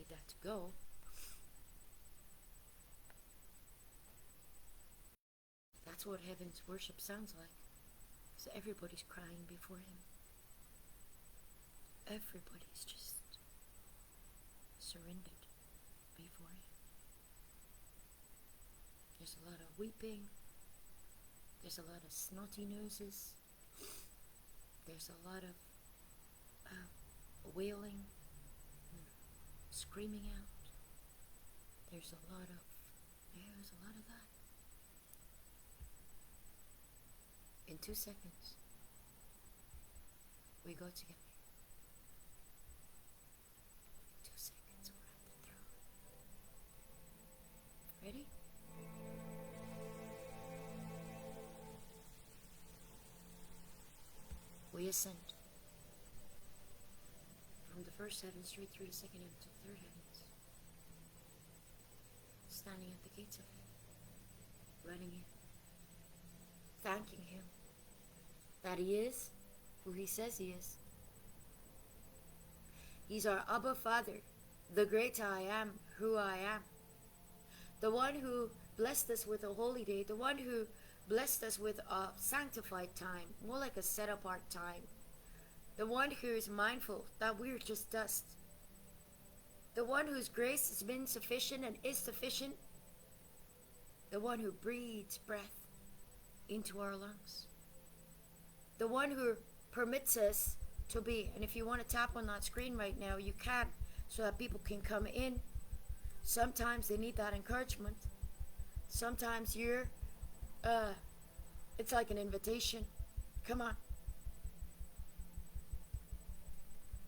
wanted that to go. That's what heaven's worship sounds like. So everybody's crying before him. Everybody's just surrendered before him. There's a lot of weeping. There's a lot of snotty noses. There's a lot of wailing, screaming out. There's a lot of that. In 2 seconds, we go together. In 2 seconds, we're at the throne. Ready? We ascend from the first heaven straight through the second heaven to the third heavens, standing at the gates of heaven, running in, thanking him that he is who he says he is. He's our Abba Father, the great I am, who I am. The one who blessed us with a holy day, the one who blessed us with a sanctified time, more like a set-apart time. The one who is mindful that we're just dust. The one whose grace has been sufficient and is sufficient. The one who breathes breath into our lungs. The one who permits us to be. And if you want to tap on that screen right now, you can, so that people can come in. Sometimes they need that encouragement. Sometimes you're it's like an invitation. Come on.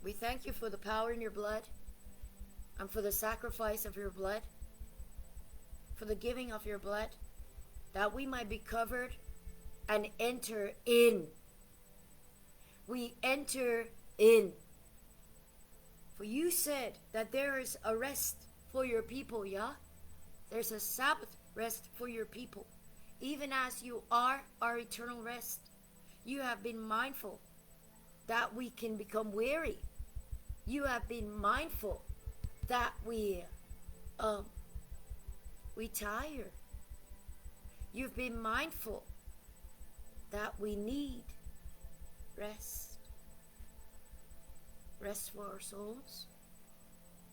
We thank you for the power in your blood, and for the sacrifice of your blood, for the giving of your blood, that we might be covered and enter in. We enter in. For you said that there is a rest for your people, yeah? There's a Sabbath rest for your people. Even as you are our eternal rest, you have been mindful that we can become weary. You have been mindful that we tire. You've been mindful that we need rest. Rest for our souls.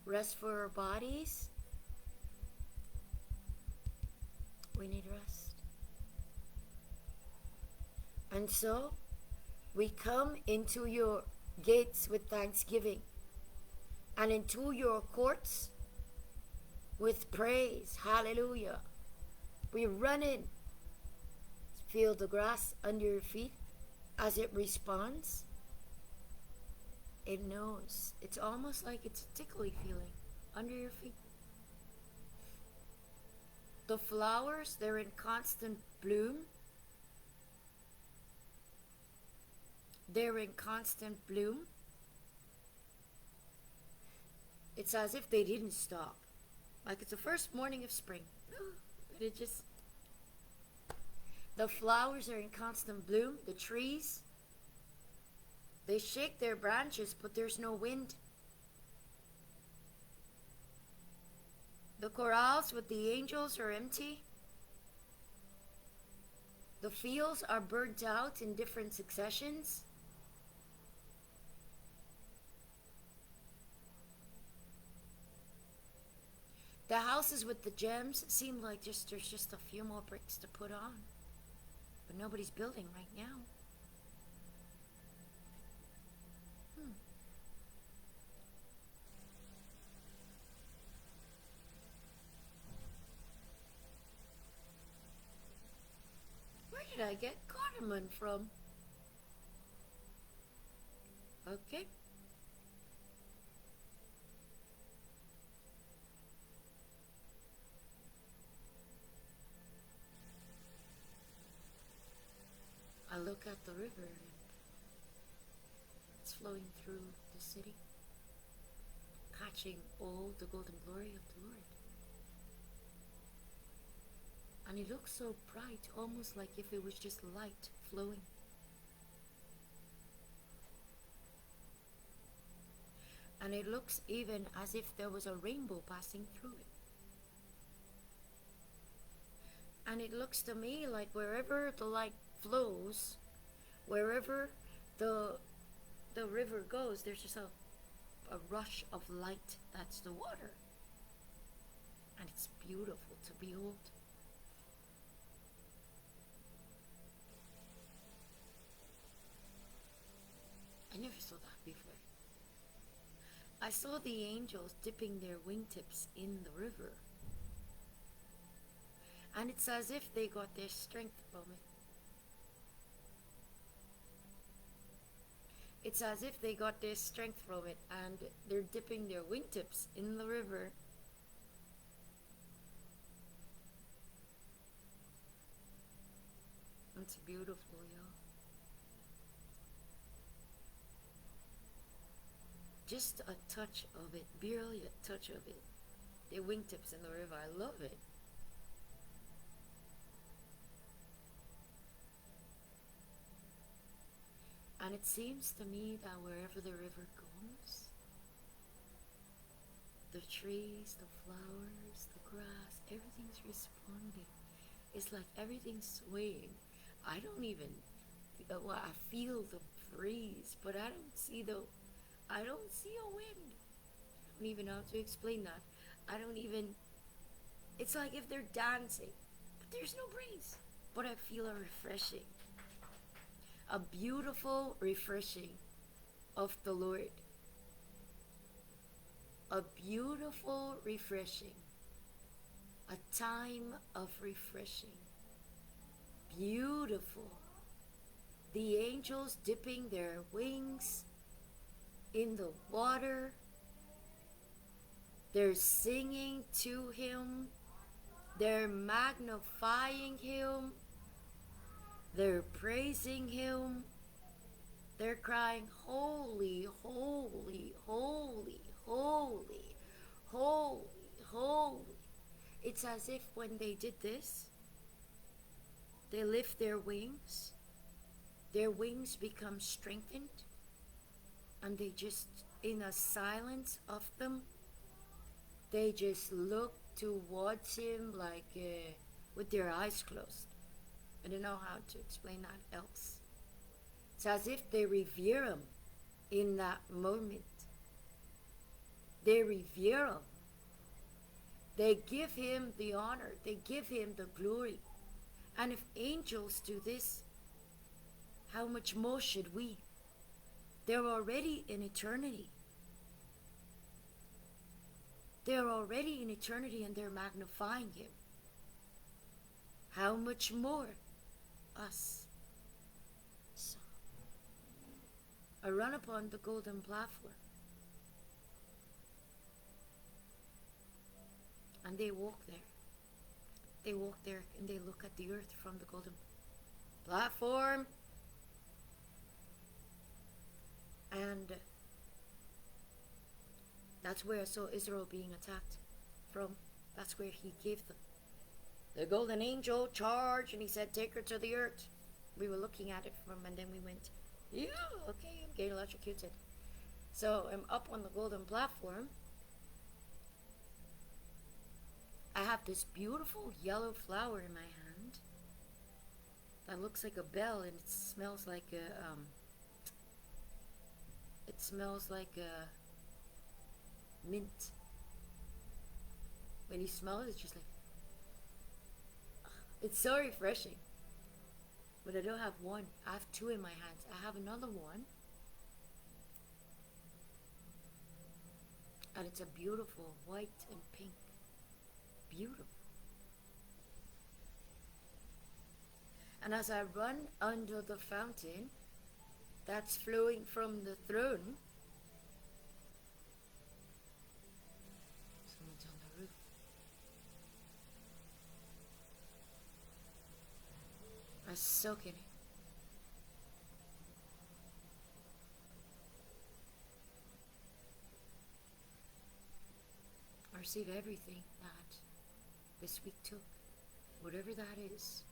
Rest for our bodies. We need rest. And so, we come into your gates with thanksgiving, and into your courts with praise. Hallelujah. We run in. Feel the grass under your feet as it responds. It knows. It's almost like it's a tickly feeling under your feet. The flowers, they're in constant bloom. They're in constant bloom. It's as if they didn't stop. Like it's the first morning of spring. It just... The flowers are in constant bloom. The trees, they shake their branches, but there's no wind. The corrals with the angels are empty. The fields are burnt out in different successions. The houses with the gems seem like there's just a few more bricks to put on. But nobody's building right now. Where did I get cardamom from? Okay. I look at the river and it's flowing through the city, catching all the golden glory of the Lord. And it looks so bright, almost like if it was just light flowing. And it looks even as if there was a rainbow passing through it. And it looks to me like wherever the light flows, wherever the river goes, there's just a rush of light. That's the water. And it's beautiful to behold. I never saw that before. I saw the angels dipping their wingtips in the river. And it's as if they got their strength from it. It's as if they got their strength from it, and they're dipping their wingtips in the river. It's beautiful, y'all. Just a touch of it, barely a touch of it. Their wingtips in the river, I love it. And it seems to me that wherever the river goes, the trees, the flowers, the grass, everything's responding. It's like everything's swaying. I don't even, well, I feel the breeze, but I don't see a wind. I don't even know how to explain that. It's like if they're dancing, but there's no breeze. But I feel a refreshing. A beautiful refreshing of the Lord. A beautiful refreshing. A time of refreshing. Beautiful. The angels dipping their wings in the water. They're singing to Him. They're magnifying Him. They're praising Him. They're crying, holy, holy, holy, holy, holy, holy. It's as if when they did this, they lift their wings become strengthened, and they just, in a silence of them, they just look towards Him like with their eyes closed. I don't know how to explain that else. It's as if they revere Him in that moment. They revere Him. They give Him the honor. They give Him the glory. And if angels do this, how much more should we? They're already in eternity. They're already in eternity and they're magnifying Him. How much more us? So, I run upon the golden platform. And they walk there. They walk there and they look at the earth from the golden platform. And that's where I saw Israel being attacked from. That's where He gave them the golden angel charge, and He said, take her to the earth. We were looking at it from, and then we went, yeah, okay, I'm getting electrocuted. So I'm up on the golden platform. I have this beautiful yellow flower in my hand that looks like a bell, and it smells like a mint. When you smell it, it's just like, it's so refreshing. But I don't have one. I have two in my hands. I have another one. And it's a beautiful white and pink. Beautiful. And as I run under the fountain that's flowing from the throne, someone's on the roof. I soak in it. I receive everything that this week took, whatever that is,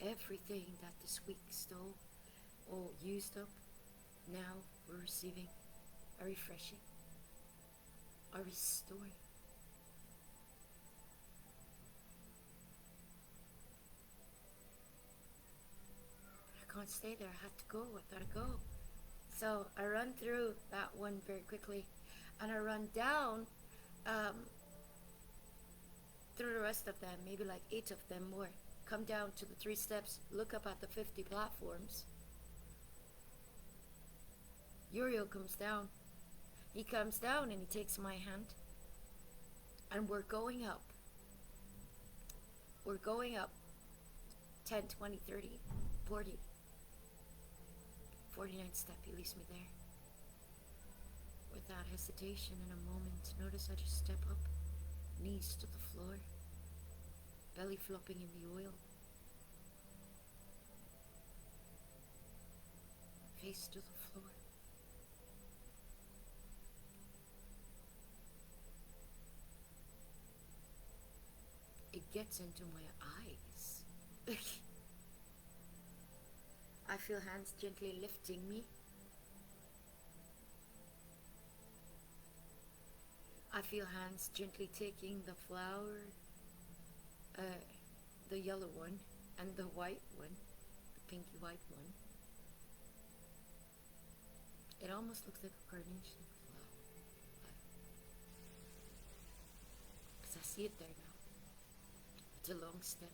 everything that this week stole or used up. Now we're receiving a refreshing, are restored. I can't stay there. I had to go. I gotta go. So I run through that one very quickly, and I run down through the rest of them, maybe like 8 of them more. Come down to the 3 steps, look up at the 50 platforms. Uriel comes down. He comes down and he takes my hand, and we're going up. We're going up 10, 20, 30, 40. 49th step, he leaves me there. Without hesitation, in a moment, notice I just step up, knees to the floor, belly flopping in the oil, face to the floor. It gets into my eyes. I feel hands gently lifting me. I feel hands gently taking the flower, the yellow one, and the white one, the pinky white one. It almost looks like a carnation flower. Because I see it there now. It's a long stem.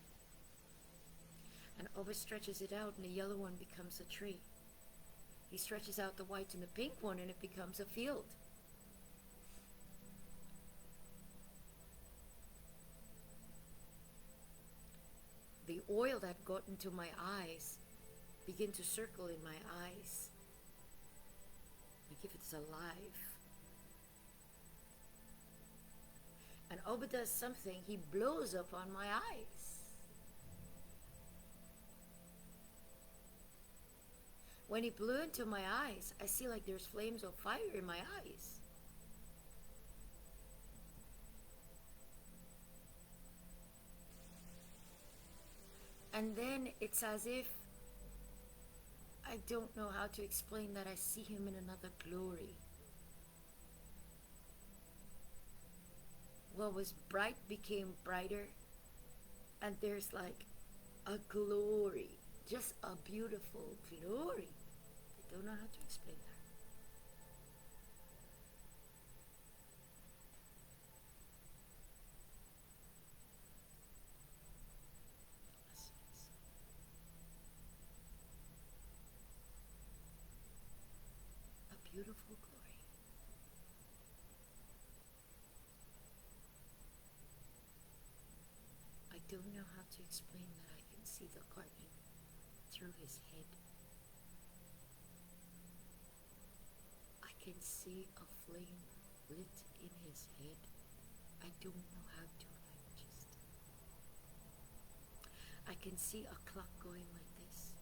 And Oba stretches it out, and the yellow one becomes a tree. He stretches out the white and the pink one, and it becomes a field. The oil that got into my eyes begin to circle in my eyes. Like if it's alive. And Oba does something, he blows up on my eyes. When he blew into my eyes, I see like there's flames of fire in my eyes. And then it's as if, I don't know how to explain that, I see him in another glory. What was bright became brighter, and there's like a glory, just a beautiful glory. I don't know how to explain that. A beautiful glory. I don't know how to explain that. I can see the garden through his head. I can see a flame lit in his head. I don't know how to, I can see a clock going like this.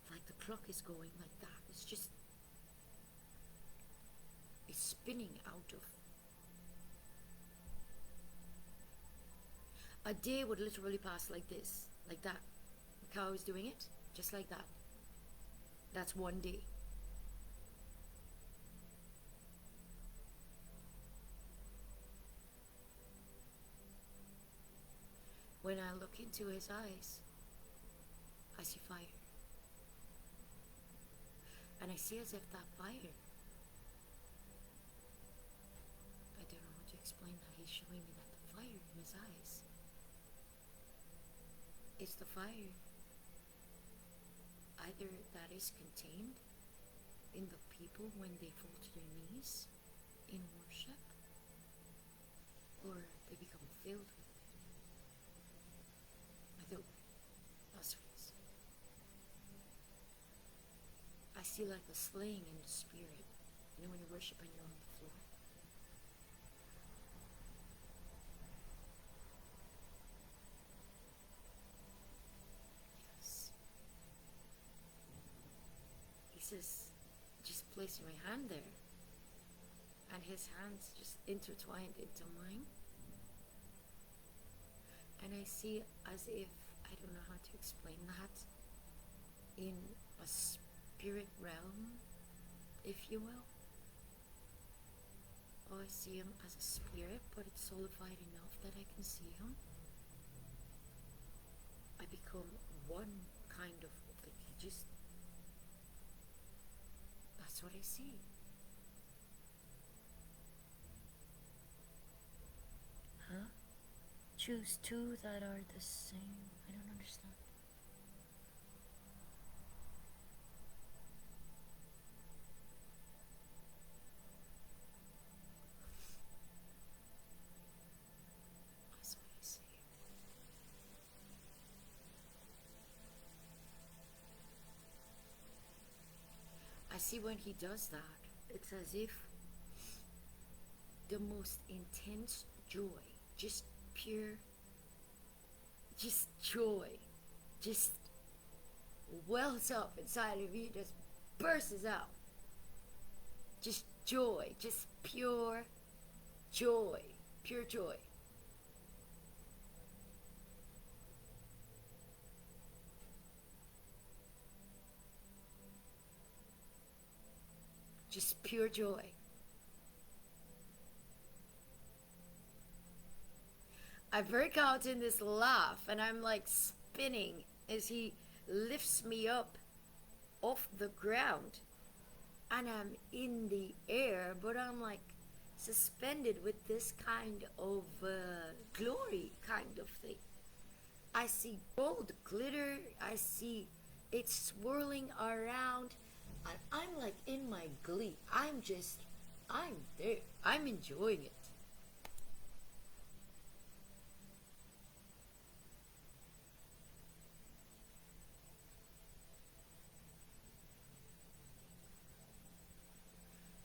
Like the clock is going like that. It's just, it's spinning out of. A day would literally pass like this, like that. Like how I was doing it, just like that. That's one day. When I look into his eyes, I see fire. And I see as if that fire, I don't know how to explain that. He's showing me that the fire in his eyes is the fire either that is contained in the people when they fall to their knees in worship, or they become filled with it. Either way, that's what it is. I see like a slaying in the spirit. You know when you worship and you're on the floor. Yes. He says, just place my hand there. And his hands just intertwined into mine. And I see as if, I don't know how to explain that, in a spirit realm, if you will. Oh, I see him as a spirit, but it's solidified enough that I can see him. I become one kind of, like, he just, that's what I see. Huh? Choose two that are the same. I don't understand. That's what I see. I see when he does that, it's as if the most intense joy, just pure, just joy, just wells up inside of you, just bursts out. Just joy, just pure joy, pure joy. Just pure joy. I break out in this laugh and I'm like spinning as he lifts me up off the ground, and I'm in the air, but I'm like suspended with this kind of glory kind of thing. I see gold glitter, I see it swirling around, and I'm like in my glee. I'm there. I'm enjoying it.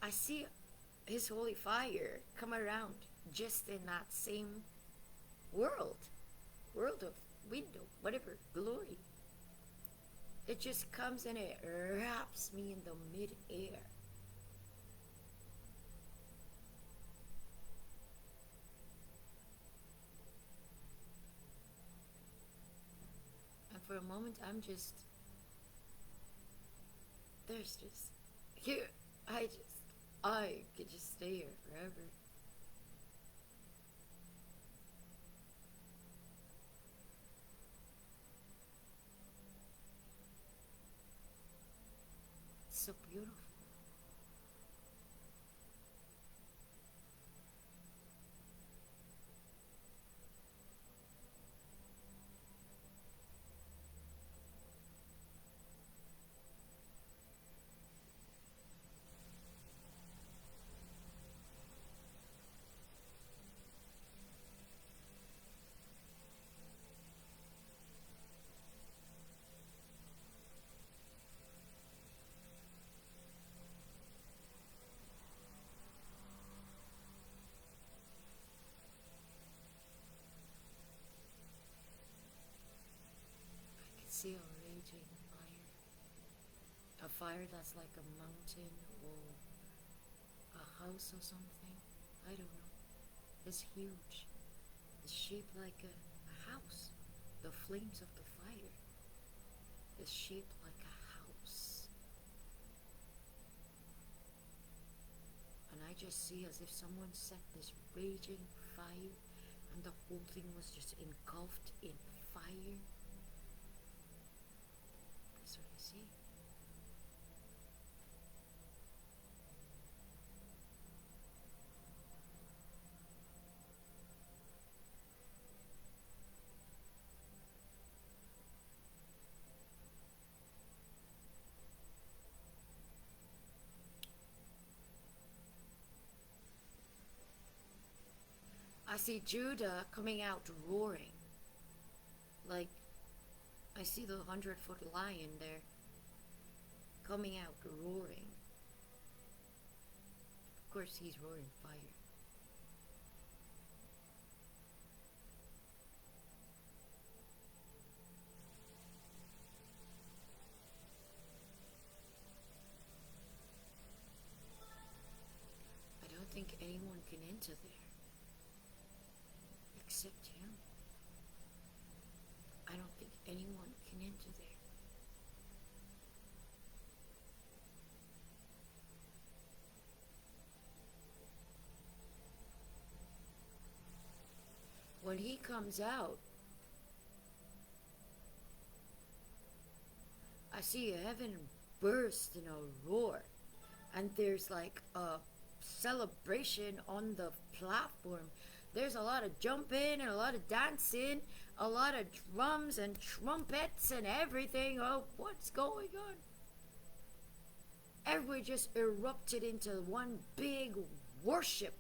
I see his holy fire come around just in that same world of window, whatever, glory. It just comes and it wraps me in the mid-air. And for a moment, there's just, here, I could just stay here forever. It's so beautiful. I can see a raging fire. A fire that's like a mountain or a house or something. I don't know. It's huge. It's shaped like a house. The flames of the fire is shaped like a house. And I just see as if someone set this raging fire and the whole thing was just engulfed in fire. That's what I see. I see Judah coming out roaring. Like, I see the 100-foot lion there coming out roaring. Of course, he's roaring fire. I don't think anyone can enter there except him. I don't think anyone can enter there. he comes out, I see heaven burst in a roar, and there's like a celebration on the platform. There's a lot of jumping and a lot of dancing, a lot of drums and trumpets and everything. Oh, what's going on? Everybody just erupted into one big worship.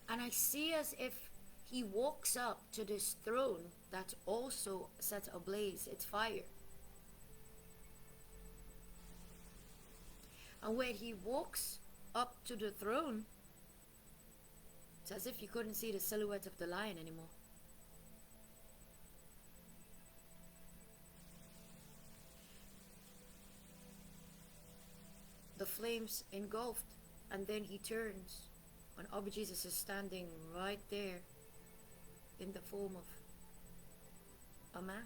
And I see as if he walks up to this throne that's also set ablaze. It's fire. And when he walks up to the throne, it's as if you couldn't see the silhouette of the lion anymore. The flames engulfed, and then he turns, and Abba Jesus is standing right there in the form of a man.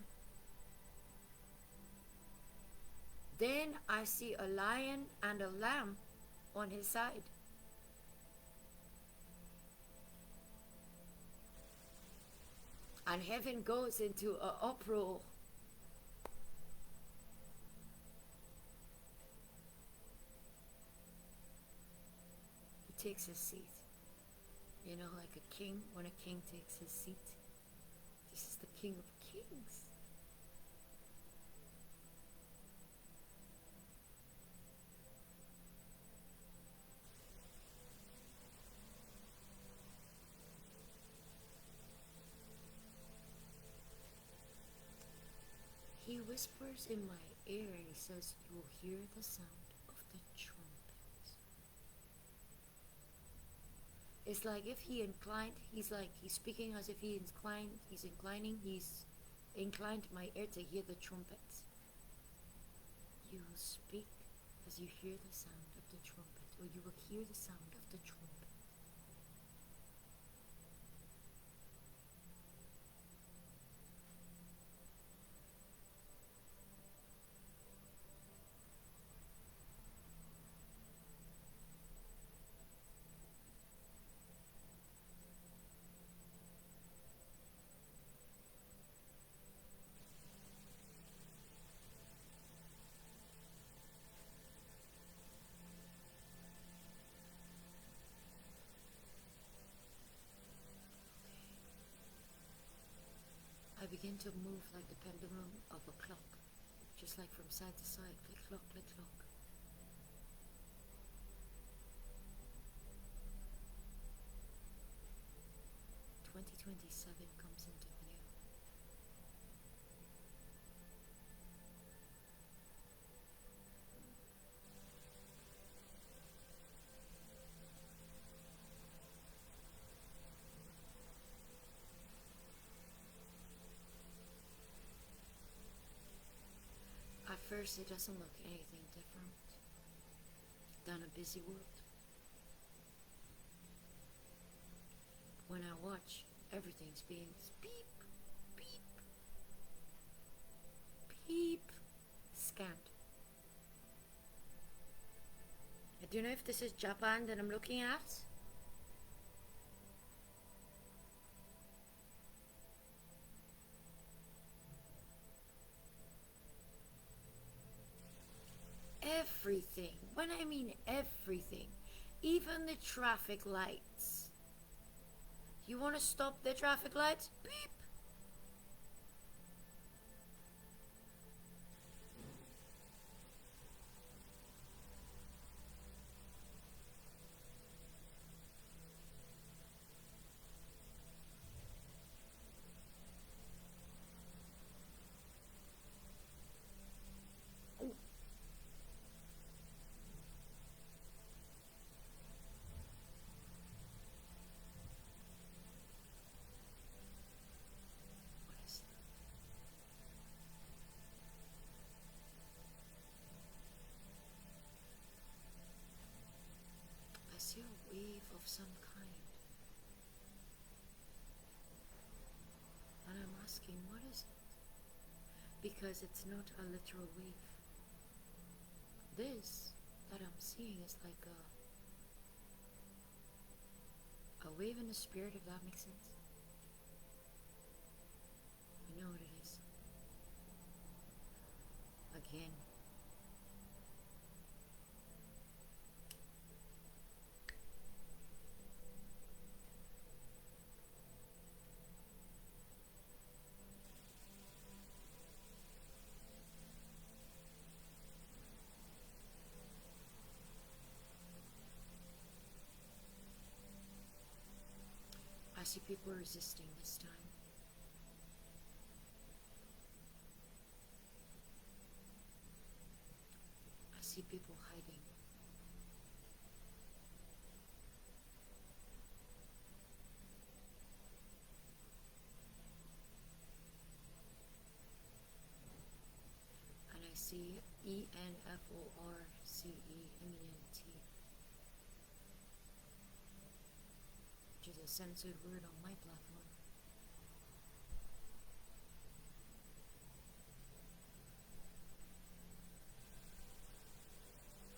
Then I see a lion and a lamb on his side. And heaven goes into an uproar. He takes his seat. You know, like a king, when a king takes his seat. This is the King of Kings. He whispers in my ear and he says, "You'll hear the sound of the trumpet." It's like if he inclined, he's speaking as if he's inclining my ear to hear the trumpets. You will speak as you hear the sound of the trumpet, or you will hear the sound of the trumpet. I begin to move like the pendulum of a clock, just like from side to side, click clock, click clock. "2027 comes into view. At first, it doesn't look anything different than a busy world. When I watch, everything's being beep, beep, beep, scanned. I don't know if this is Japan that I'm looking at. Everything, when I mean everything, even the traffic lights. You want to stop the traffic lights? Beep. I see a wave of some kind. And I'm asking, what is it? because it's not a literal wave. This that I'm seeing is like a wave in the spirit, if that makes sense. You know what it is. Again. I see people resisting this time. I see people hiding. And I see ENFORCEMENT, which is a censored word on my platform.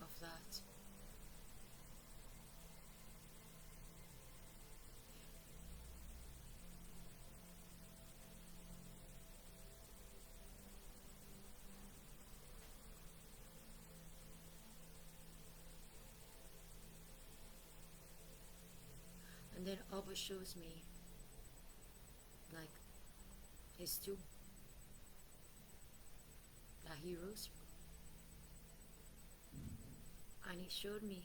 Of that. And then Abba shows me like his tomb that he rose from. And he's showing me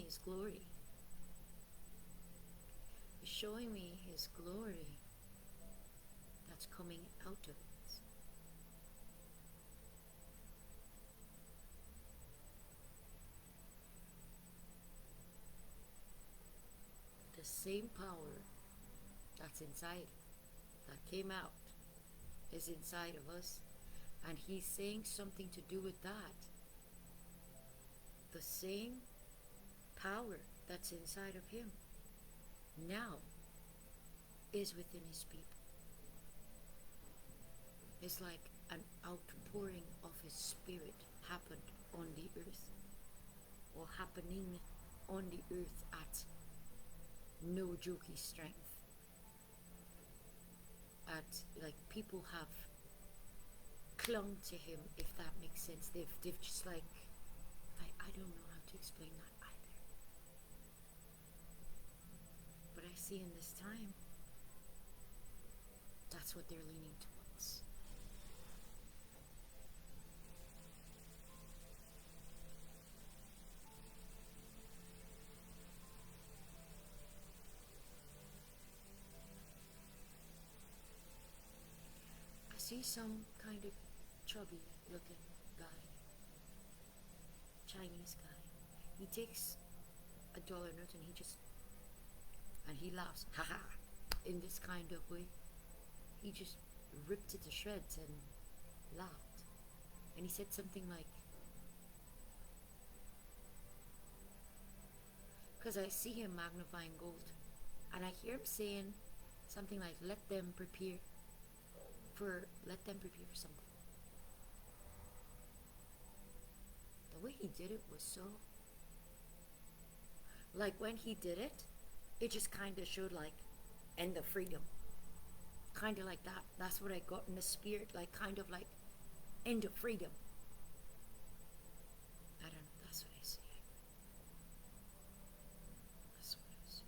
his glory. He's showing me his glory that's coming out of it. The same power that's inside, that came out, is inside of us. And he's saying something to do with that. The same power that's inside of him now is within his people. It's like an outpouring of his spirit happened on the earth, or happening on the earth at no jokey strength. At like people have clung to him, if that makes sense. They've just like I don't know how to explain that either. But I see in this time, that's what they're leaning towards. I see some kind of chubby looking guy. Chinese guy. He takes $1 note and he laughs, haha, in this kind of way. He just ripped it to shreds and laughed. And he said something like, because I see him magnifying gold, and I hear him saying something like, let them prepare for something. The way he did it was so, like when he did it, it just kind of showed like end of freedom, kind of like that. That's what I got in the spirit, like kind of like end of freedom. I don't know, that's what I see. That's what I see.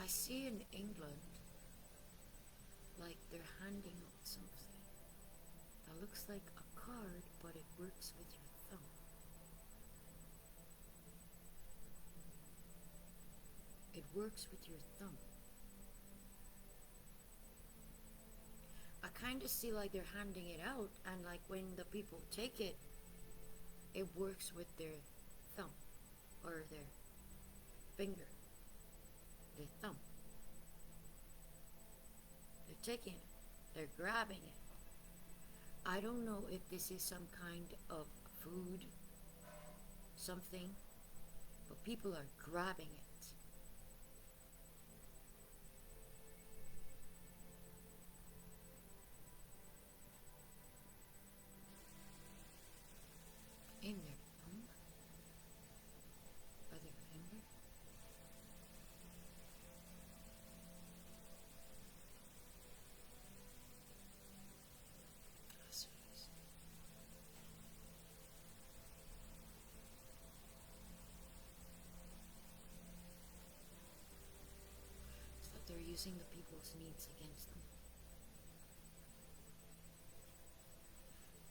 I see in England, like they're handing out something that looks like a card, but it works with your thumb. It works with your thumb. I kind of see like they're handing it out, and like when the people take it, it works with their thumb or their finger, their thumb. They're taking it, they're grabbing it. I don't know if this is some kind of food, something, but people are grabbing it. In their thumb or their finger. That's crazy. It's like they're using the people's needs against them.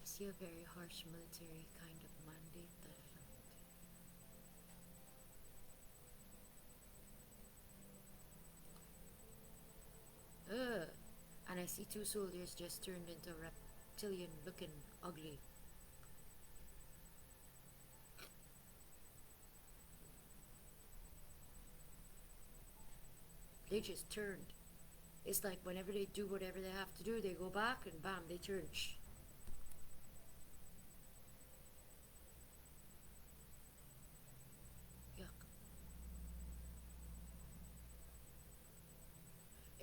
I see a very harsh military kind of mandate that I don't. Ugh. And I see two soldiers just turned into reptilian looking ugly. They just turned. It's like whenever they do whatever they have to do, they go back and bam, they turn.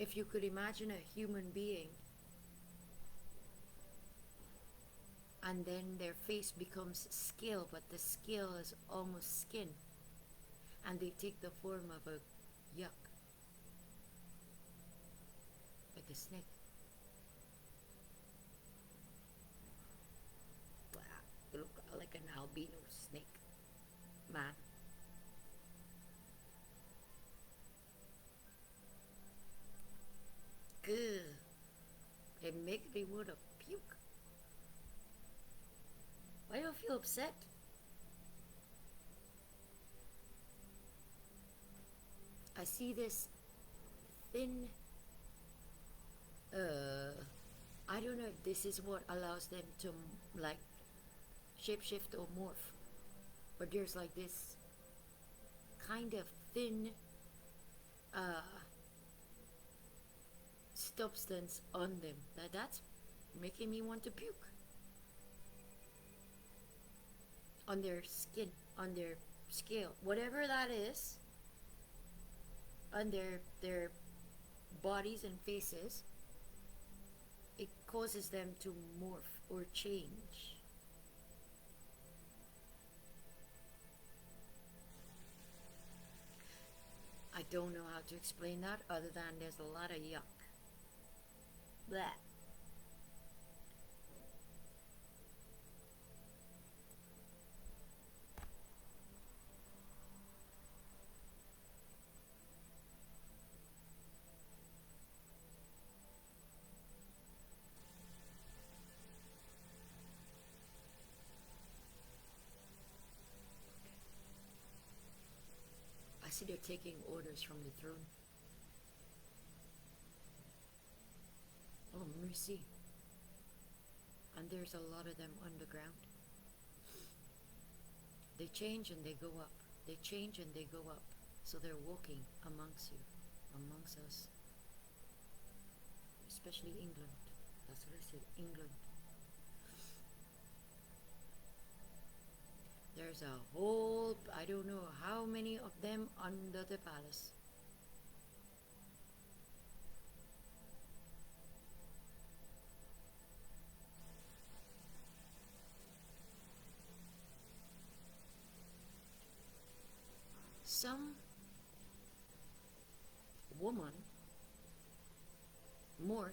If you could imagine a human being and then their face becomes scale, but the scale is almost skin, and they take the form of a yuck, like a snake. Wow, you look like an albino snake, man. Good. It makes me want to puke. Why do you feel upset? I see this thin, I don't know if this is what allows them to like shapeshift or morph, but there's like this kind of thin, substance on them that's making me want to puke. On their skin, on their scale, whatever that is, on their bodies and faces, it causes them to morph or change. I don't know how to explain that other than there's a lot of yuck. Blah. I see they're taking orders from the throne. Oh, mercy. And there's a lot of them underground. They change and they go up. They change and they go up. So they're walking amongst you, amongst us. Especially England. That's what I said, England. There's a whole, I don't know how many of them under the palace. Some woman morphed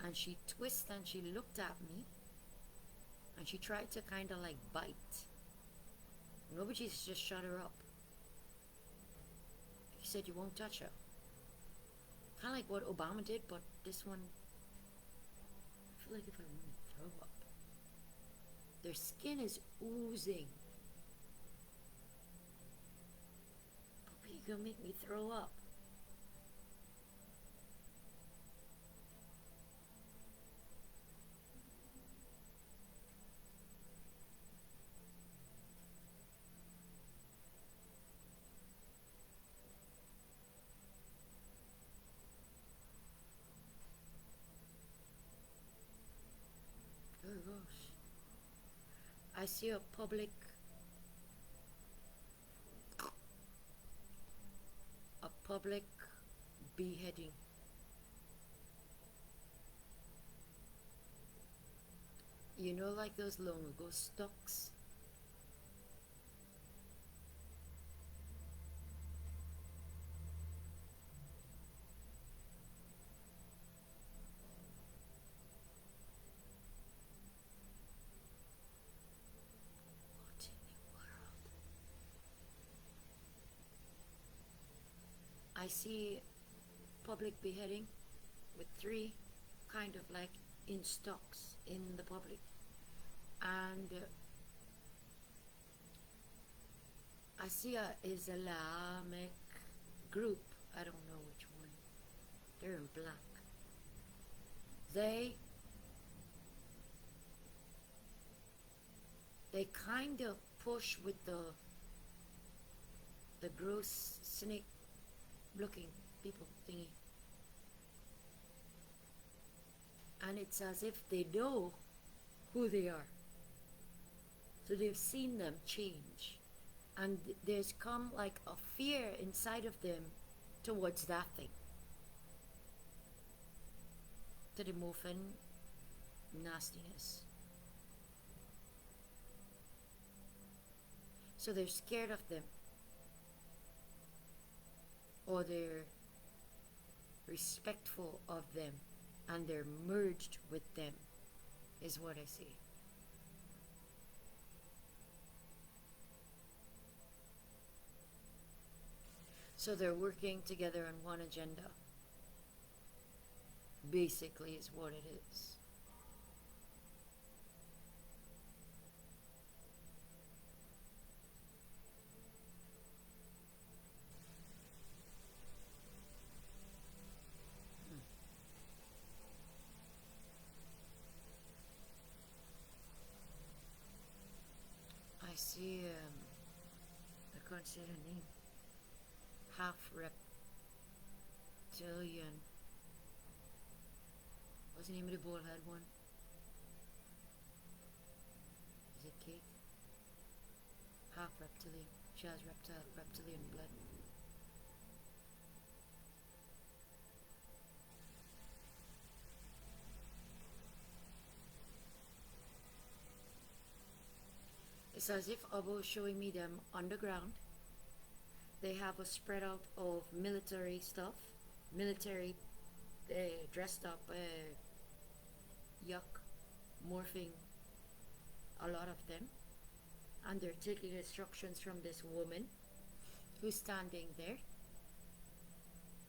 and she twisted and she looked at me and she tried to kind of like bite. Nobody just shut her up. He said you won't touch her. Kind of like what Obama did, but this one, I feel like if I want to throw up. Their skin is oozing. But we gonna make me throw up. Oh gosh. I see a public beheading. You know, like those long ago stocks? What in the world? I see public beheading with 3 kind of like in stocks in the public, and I see a Islamic group. I don't know which one. They're in black. They kind of push with the gross snake looking people thingy, and it's as if they know who they are, so they've seen them change, and there's come like a fear inside of them towards that thing, to the morphin nastiness. So they're scared of them, or they're respectful of them, and they're merged with them, is what I see. So they're working together on one agenda, basically, is what it is. I see, I can't say her name. Half reptilian. What's the name of the bald head one? Is it Kate? Half reptilian. She has reptilian blood. It's as if Abo showing me them underground. They have a spread out of military stuff, military dressed up, yuck, morphing, a lot of them, and they're taking instructions from this woman who's standing there.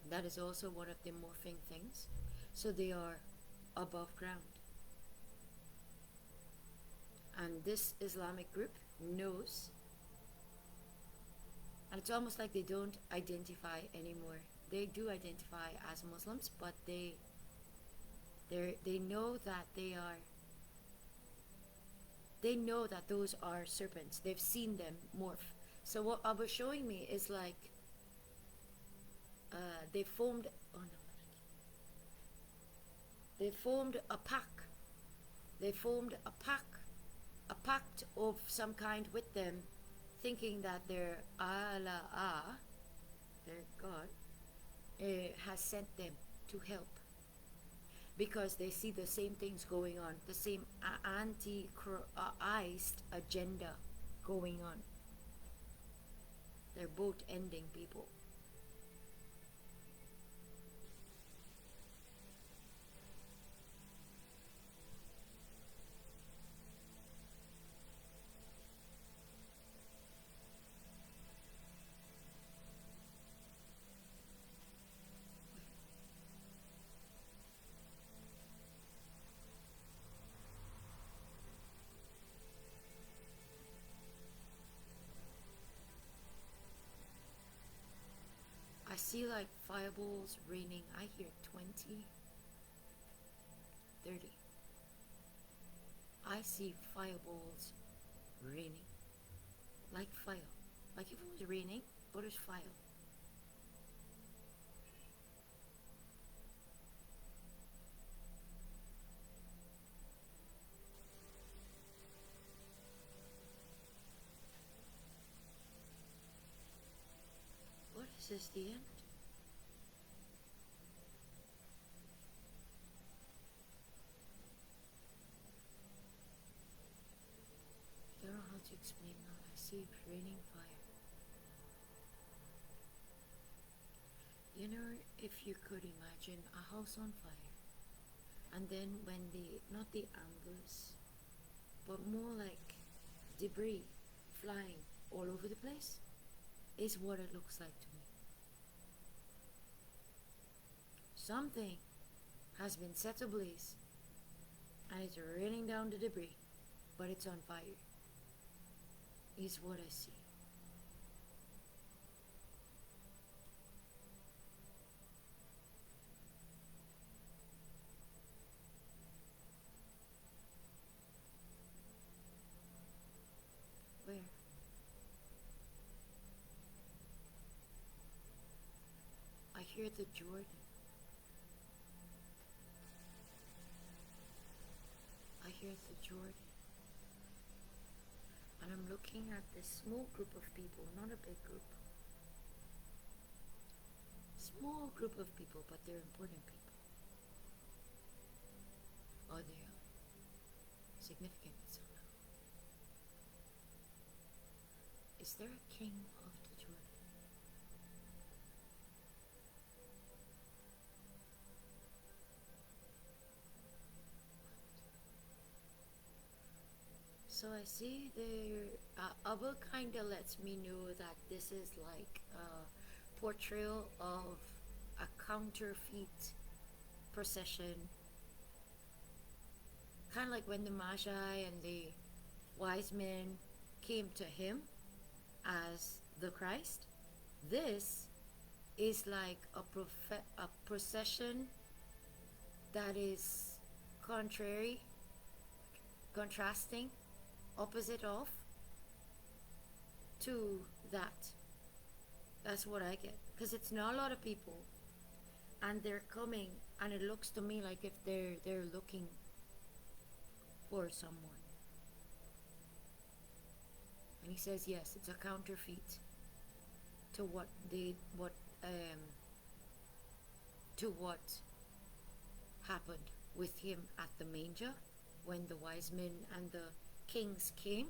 That is also one of the morphing things. So they are above ground. And this Islamic group knows, and it's almost like they don't identify anymore. They do identify as Muslims, but they know that they know that those are serpents. They've seen them morph. So what I was showing me is like they formed a pack. They formed a pact of some kind with them, thinking that their Allah, their God, has sent them to help, because they see the same things going on, the same anti-Christ agenda going on. They're both ending people. see like fireballs raining. I hear 20, 30. I see fireballs raining. Like fire. Like if it was raining, but it's fire. What is this, the end? I don't know how to explain that. I see raining fire. You know, if you could imagine a house on fire, and then when not the embers, but more like debris flying all over the place, is what it looks like to me. Something has been set ablaze, and it's raining down the debris, but it's on fire, is what I see. Where? I hear the Jordan. I hear the Jordan. And I'm looking at this small group of people, not a big group. Small group of people, but they're important people. Or they are significant somehow. Is there a king of the Jordan? So I see there, Abba kinda lets me know that this is like a portrayal of a counterfeit procession. Kind of like when the Magi and the wise men came to him as the Christ. This is like a procession that is contrasting, opposite of to that. That's what I get, because it's not a lot of people, and they're coming, and it looks to me like if they're looking for someone. And he says yes, it's a counterfeit to what happened with him at the manger when the wise men and the kings came.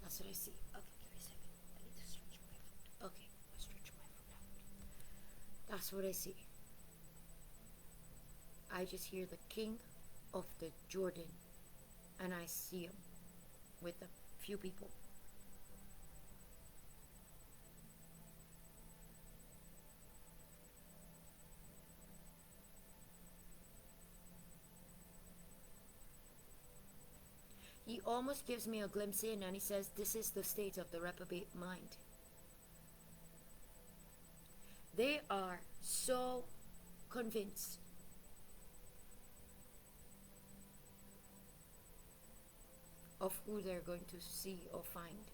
That's what I see. Okay, give me a second. I need to stretch my foot. Okay, I stretch my foot out. That's what I see. I just hear the king of the Jordan, and I see him with a few people. He almost gives me a glimpse in, and he says, this is the state of the reprobate mind. They are so convinced of who they're going to see or find.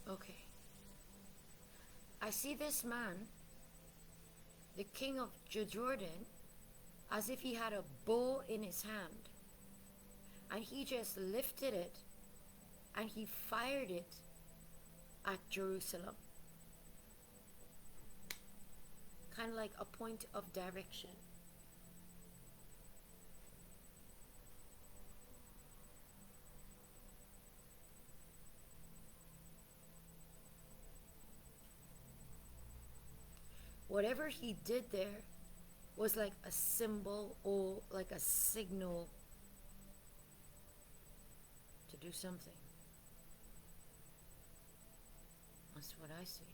Okay. I see this man, the king of Jordan, as if he had a bow in his hand, and he just lifted it and he fired it at Jerusalem. Kind of like a point of direction. Whatever he did there was like a symbol or like a signal to do something. That's what I see.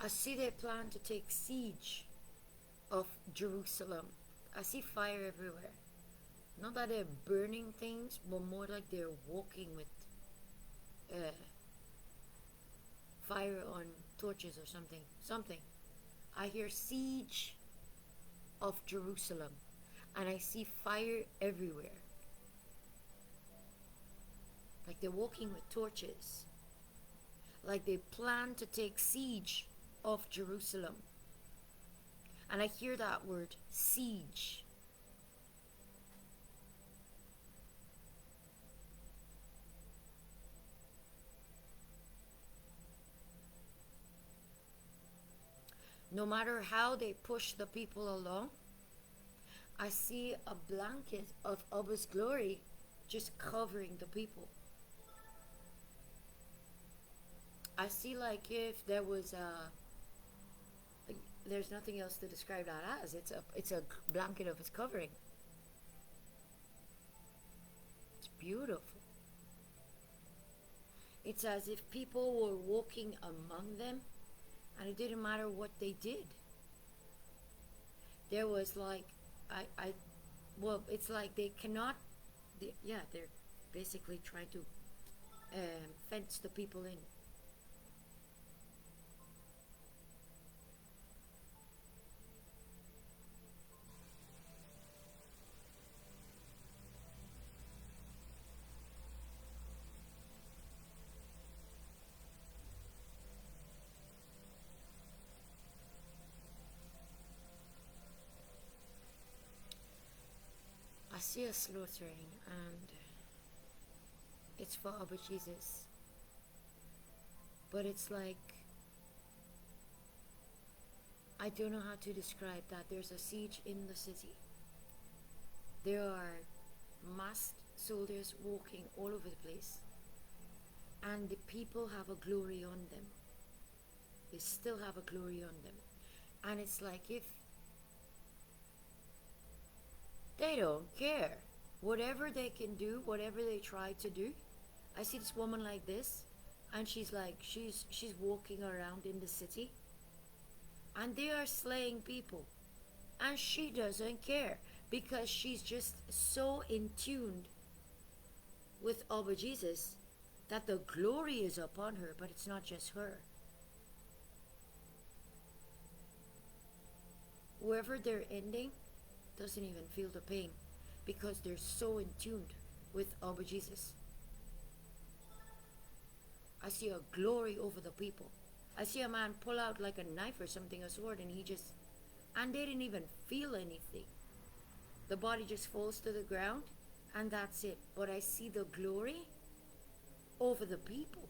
I see they plan to take siege of Jerusalem. I see fire everywhere. Not that they're burning things, but more like they're walking with fire on torches or something. Something. I hear siege of Jerusalem, and I see fire everywhere. Like they're walking with torches. Like they plan to take siege of Jerusalem. And I hear that word, siege. No matter how they push the people along, I see a blanket of Abba's glory just covering the people. I see like if there was there's nothing else to describe that as. It's a blanket of his covering. It's beautiful. It's as if people were walking among them, and it didn't matter what they did. There was like, well, it's like they cannot, they're basically trying to fence the people in. I see a slaughtering, and it's for Abba Jesus. But it's like, I don't know how to describe that. There's a siege in the city. There are masked soldiers walking all over the place, and the people have a glory on them. They still have a glory on them. And it's like if they don't care. Whatever they can do, whatever they try to do. I see this woman like this, and she's like, she's walking around in the city, and they are slaying people, and she doesn't care, because she's just so in tune with Abba Jesus that the glory is upon her, but it's not just her. Whoever they're ending doesn't even feel the pain, because they're so in tune with Abba Jesus. I see a glory over the people. I see a man pull out like a knife or something, a sword, and they didn't even feel anything. The body just falls to the ground, and that's it. But I see the glory over the people.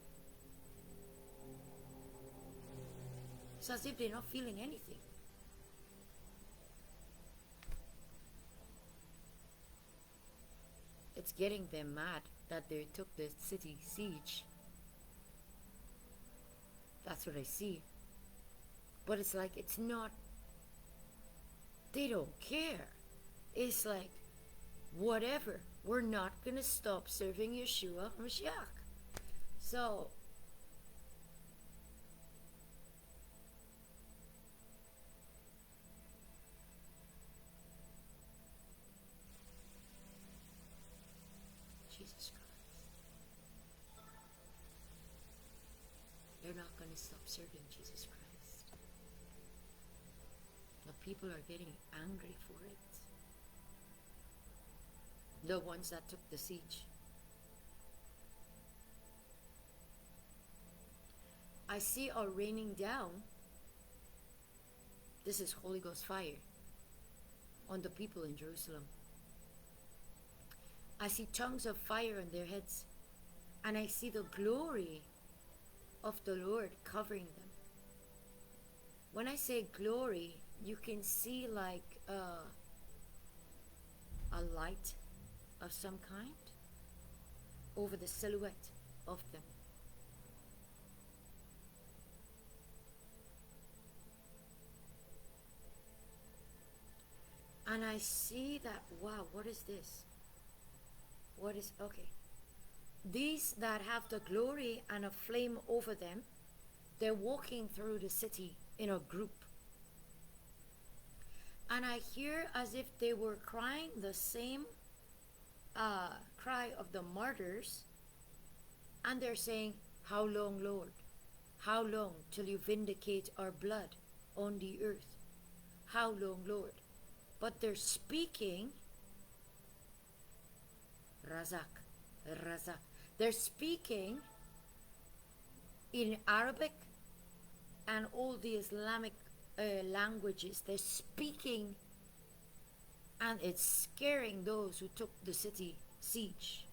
It's as if they're not feeling anything. It's getting them mad that they took the city siege. That's what I see. But it's like, it's not, they don't care. It's like, whatever, we're not going to stop serving Yeshua Mashiach. So, Jesus Christ. They're not going to stop serving Jesus Christ. The people are getting angry for it. The ones that took the siege. I see a raining down. This is Holy Ghost fire on the people in Jerusalem. I see tongues of fire on their heads, and I see the glory of the Lord covering them. When I say glory, you can see like a light of some kind over the silhouette of them. And I see that, wow, what is this? What is, okay. These that have the glory and a flame over them, they're walking through the city in a group. And I hear as if they were crying the same cry of the martyrs, and they're saying, "How long, Lord? How long till you vindicate our blood on the earth? How long, Lord?" But they're speaking Razak, Razak. They're speaking in Arabic and all the Islamic languages. They're speaking, and it's scaring those who took the city siege.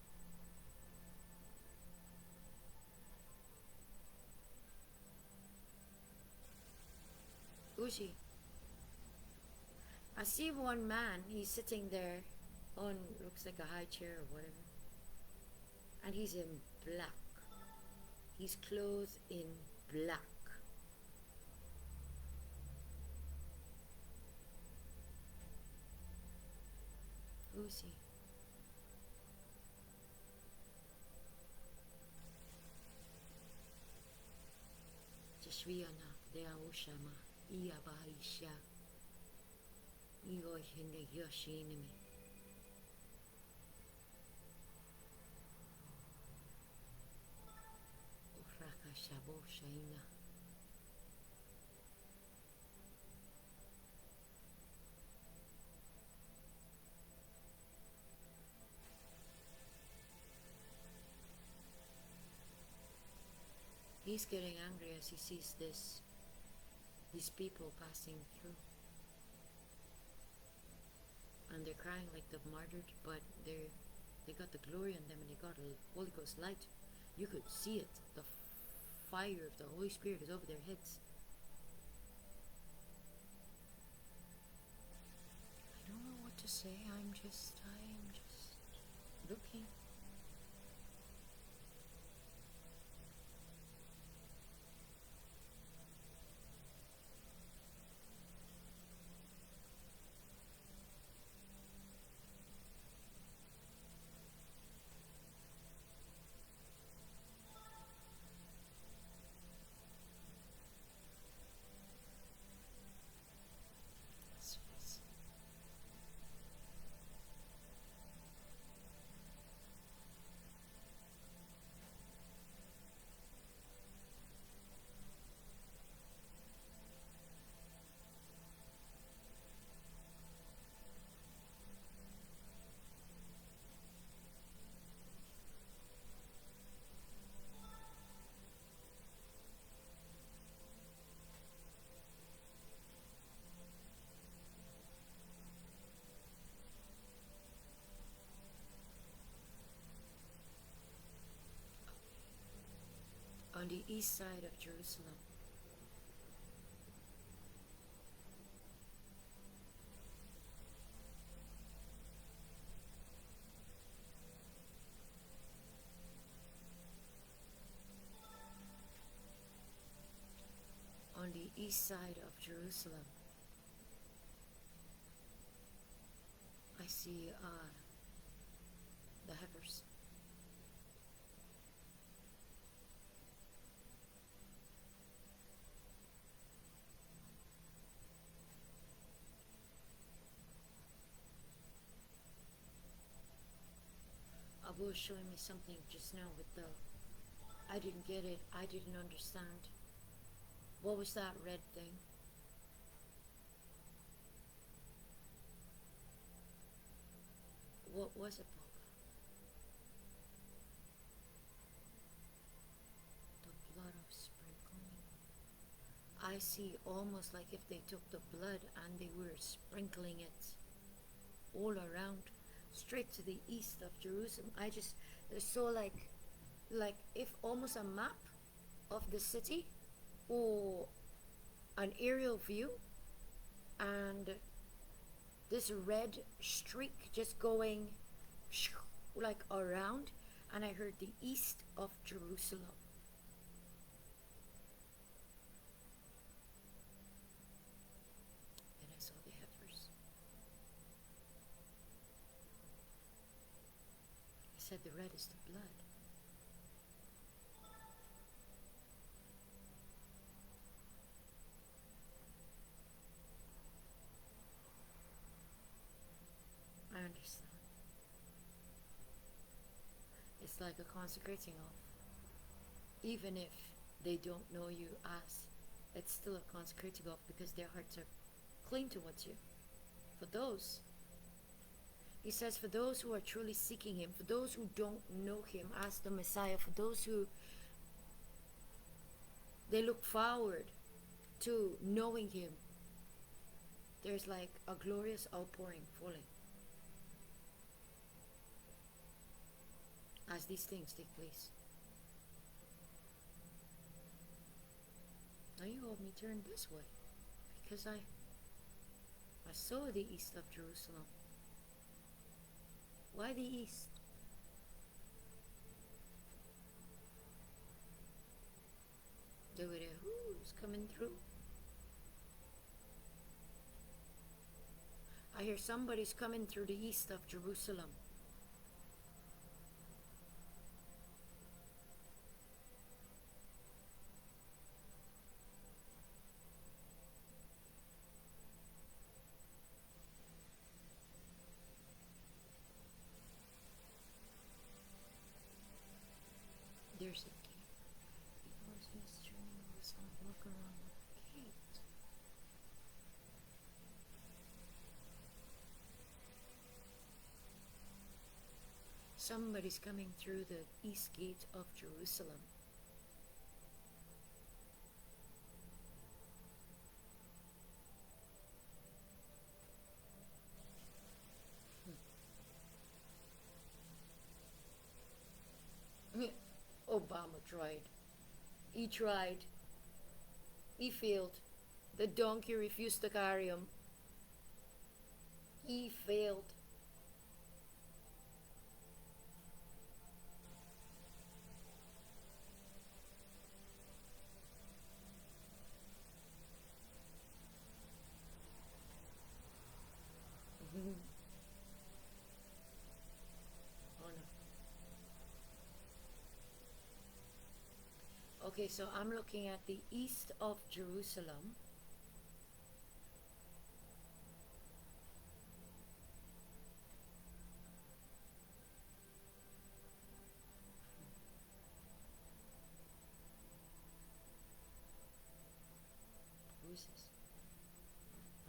Ushi, I see one man, he's sitting there on, looks like a high chair or whatever, and he's in black. He's clothed in black. Who's he? Jashwiana de Aoshama, Iabaisha, Igohinde Yoshinimi. Uraka Shabo Shaina. He's getting angry as he sees these people passing through. And they're crying like they've martyred, but they got the glory on them, and they got a Holy Ghost light. You could see it. The fire of the Holy Spirit is over their heads. I don't know what to say. I am just looking. On the east side of Jerusalem. On the east side of Jerusalem, I see the heifers. Abu was showing me something just now with the, I didn't get it, I didn't understand. What was that red thing? What was it, Papa? The blood of sprinkling. I see almost like if they took the blood and they were sprinkling it all around, straight to the east of Jerusalem. There's so like if almost a map of the city or an aerial view, and this red streak just going like around, and I heard the east of Jerusalem. Then I saw the heifers. I said the red is the blood. it's like a consecrating of. Even if they don't know you as, it's still a consecrating of, because their hearts are clean towards you. For those, he says, for those who are truly seeking him, for those who don't know him as the Messiah, for those who they look forward to knowing him, there's like a glorious outpouring falling as these things take place. Now you hold me turn this way, because I saw the east of Jerusalem. Why the east? Look at it, who's coming through? I hear somebody's coming through the east of Jerusalem. There's a gate. Because Mr. Knows I'll look around the gate. Somebody's coming through the east gate of Jerusalem. Obama tried. He tried. He failed. The donkey refused to carry him. He failed. Oh no. Okay, so I'm looking at the east of Jerusalem. Who's this?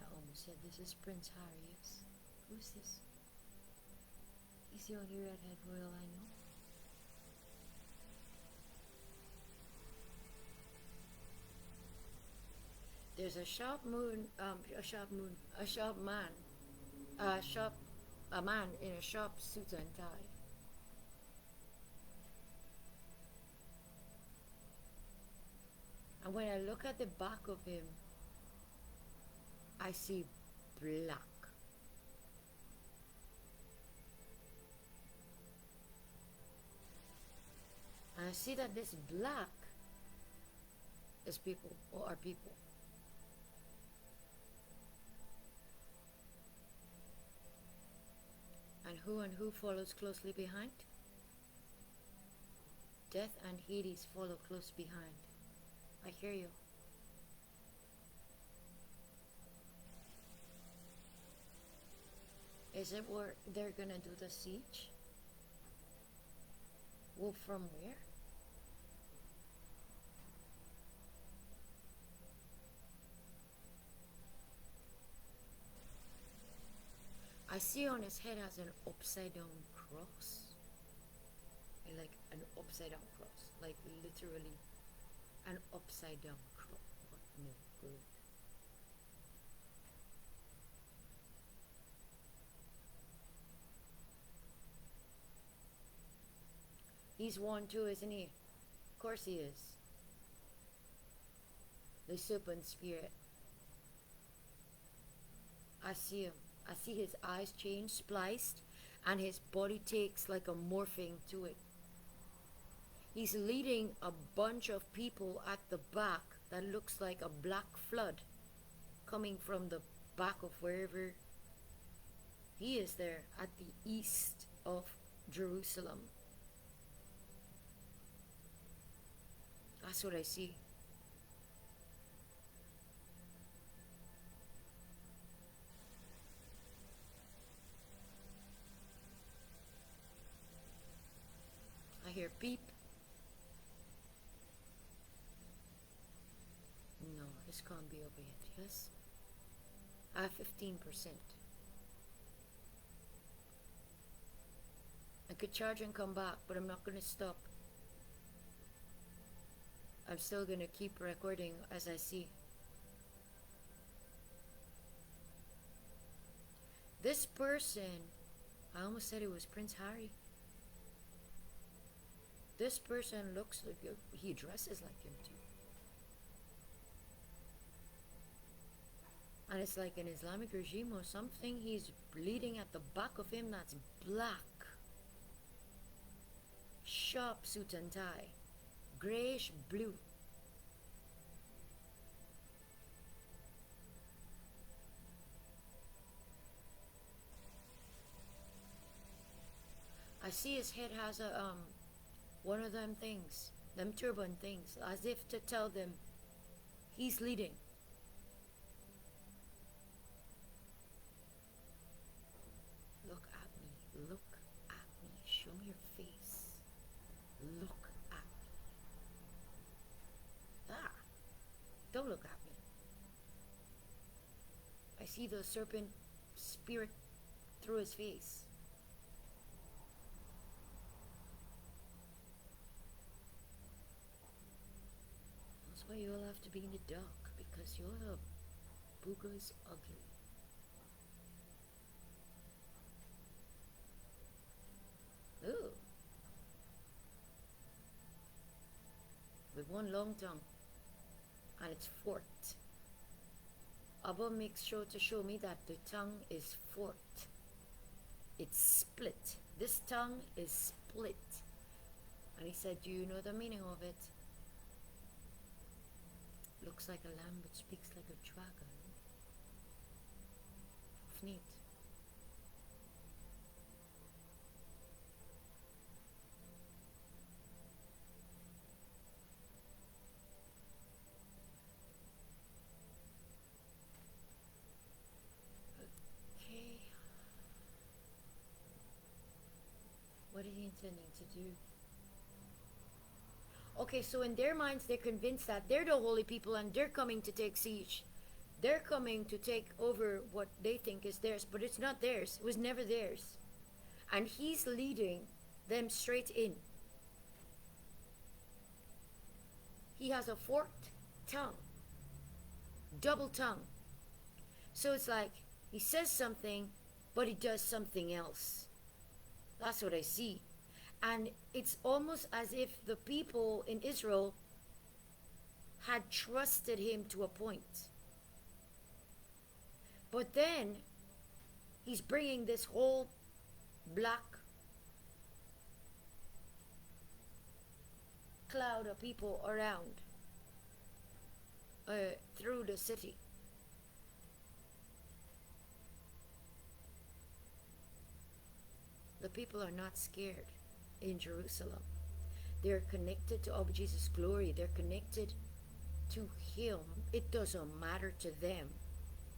I almost said this is Prince Harry, yes. Who's this? He's the only redhead royal I know. There's a a man in a sharp suit and tie. And when I look at the back of him, I see black. And I see that this black is people, or are people. And who follows closely behind? Death and Hades follow close behind. I hear you. Is it where they're gonna do the siege? Well, from where? I see on his head as an upside down cross. Like an upside down cross. Like literally an upside down cross. What no good. He's one too, isn't he? Of course he is. The serpent spirit. I see him. I see his eyes change, spliced, and his body takes like a morphing to it. He's leading a bunch of people at the back that looks like a black flood coming from the back of wherever he is there at the east of Jerusalem. That's what I see. hear beep. No, this can't be over yet. Yes, I have 15%. I could charge and come back, but I'm not going to stop. I'm still going to keep recording as I see. This person, I almost said it was Prince Harry. This person looks like, he dresses like him too. And it's like an Islamic regime or something. He's bleeding at the back of him that's black. Sharp suit and tie. Grayish blue. I see his head has a one of them things, them turban things, as if to tell them he's leading. Look at me, look at me, show me your face. Look at me. Ah, don't look at me. I see the serpent spirit through his face. That's why you all have to be in the dark, because your booger's ugly. Ooh. With one long tongue, and it's forked. Abba makes sure to show me that the tongue is forked. It's split. This tongue is split. And he said, do you know the meaning of it? Looks like a lamb but speaks like a dragon. Neat. Okay. What are you intending to do? Okay, so in their minds, they're convinced that they're the holy people and they're coming to take siege. They're coming to take over what they think is theirs, but it's not theirs. It was never theirs. And he's leading them straight in. He has a forked tongue. Double tongue. So it's like he says something, but he does something else. That's what I see. And it's almost as if the people in Israel had trusted him to a point. But then he's bringing this whole black cloud of people around through the city. The people are not scared in Jerusalem. They're connected to Abba Jesus' glory. They're connected to him. It doesn't matter to them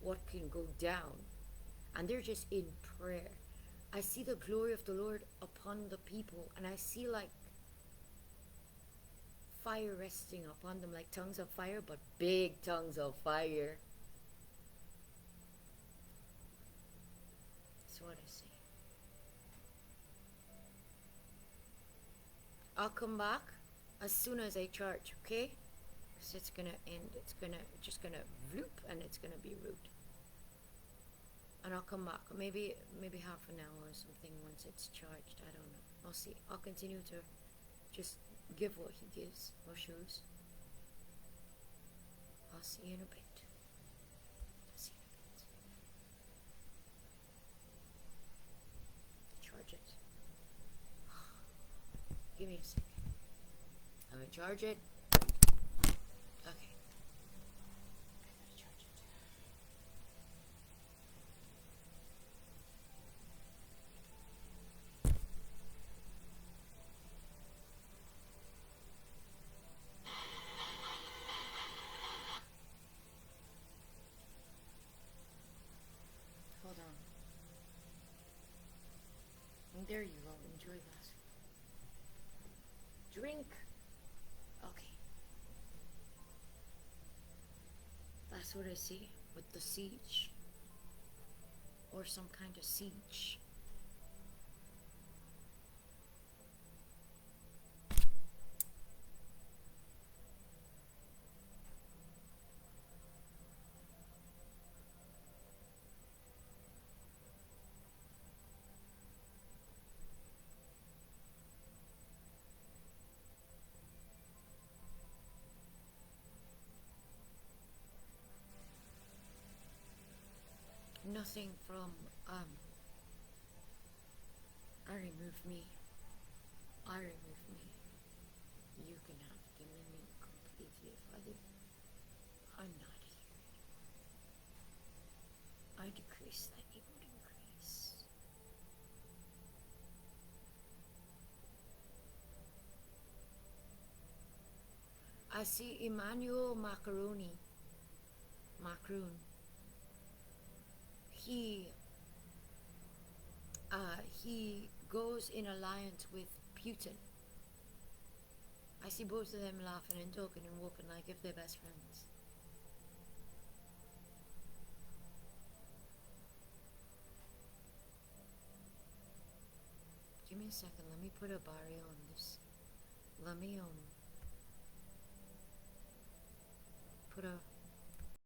what can go down. And they're just in prayer. I see the glory of the Lord upon the people, and I see like fire resting upon them, like tongues of fire, but big tongues of fire. That's what I see. I'll come back as soon as I charge, okay? So it's gonna end. It's just gonna vloop, and it's gonna be rude. And I'll come back, maybe half an hour or something once it's charged. I don't know. I'll see. I'll continue to just give what he gives or shows. I'll see you in a bit. I'll see you in a bit. Charge it. Give me a second. I'm gonna charge it. Okay. I'm gonna charge it. Hold on. And there you go. Enjoy that. drink. Okay. That's what I see with the siege. Or some kind of siege. Nothing from I remove me. I remove me. You can have dominion completely, Father. I'm not here. I decrease that you would increase. I see Emmanuel Macron. He goes in alliance with Putin. I see both of them laughing and talking and walking like if they're best friends. Give me a second, let me put a barrier on this. Let me put a